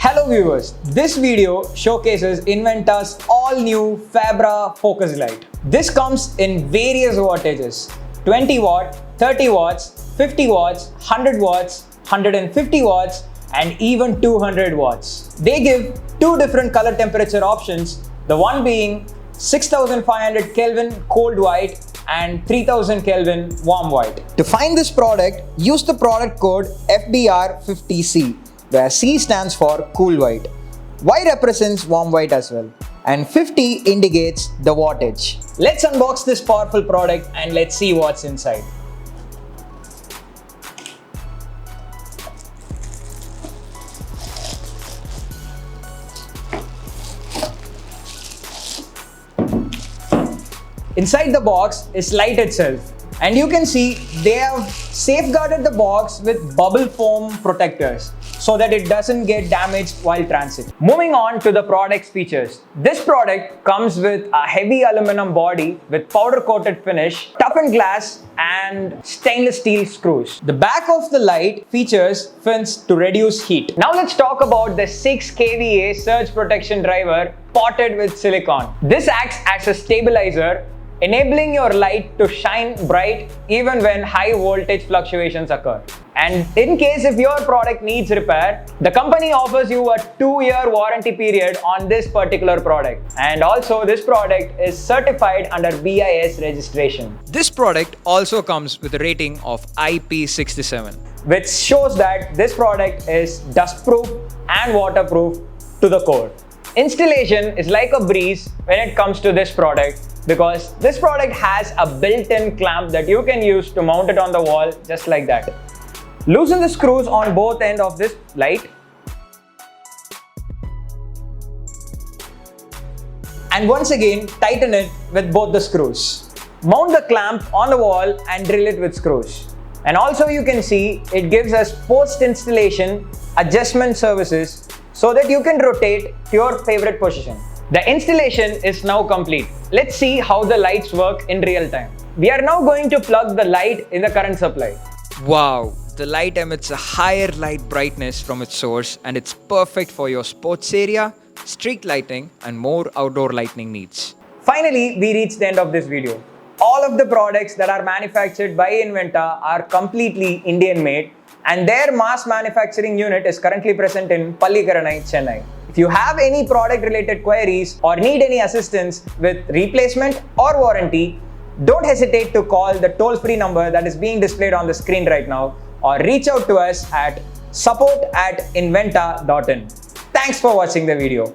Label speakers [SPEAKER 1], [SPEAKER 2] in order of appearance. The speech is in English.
[SPEAKER 1] Hello viewers, this video showcases Inventa's all-new Fabra focus light. This comes in various wattages: 20 watt, 30 watts, 50 watts, 100 watts, 150 watts, and even 200 watts. They give two different color temperature options, the one being 6500 Kelvin cold white and 3000 Kelvin warm white. To find this product, use the product code FBR50C, where C stands for cool white. Y represents warm white as well, and 50 indicates the wattage. Let's unbox this powerful product and let's see what's inside. Inside the box is light itself, and you can see they have safeguarded the box with bubble foam protectors so that it doesn't get damaged while transit. Moving on to the product's features. This product comes with a heavy aluminum body with powder coated finish, toughened glass, and stainless steel screws. The back of the light features fins to reduce heat. Now let's talk about the 6 kVA surge protection driver potted with silicone. This acts as a stabilizer, enabling your light to shine bright even when high voltage fluctuations occur. And in case if your product needs repair, the company offers you a 2-year warranty period on this particular product. And also this product is certified under BIS registration. This product also comes with a rating of IP67, which shows that this product is dustproof and waterproof to the core. Installation is like a breeze when it comes to this product, because this product has a built-in clamp that you can use to mount it on the wall just like that. Loosen the screws on both ends of this light and once again tighten it with both the screws. Mount the clamp on the wall and drill it with screws. And also you can see it gives us post-installation adjustment services so that you can rotate to your favorite position. The installation is now complete. Let's see how the lights work in real time. We are now going to plug the light in the current supply. Wow, the light emits a higher light brightness from its source, and it's perfect for your sports area, street lighting, and more outdoor lighting needs. Finally, we reached the end of this video. All of the products that are manufactured by Inventa are completely Indian made, and their mass manufacturing unit is currently present in Pallikaranai, Chennai. If you have any product related queries or need any assistance with replacement or warranty, don't hesitate to call the toll-free number that is being displayed on the screen right now, or reach out to us at support@inventa.in. Thanks for watching the video.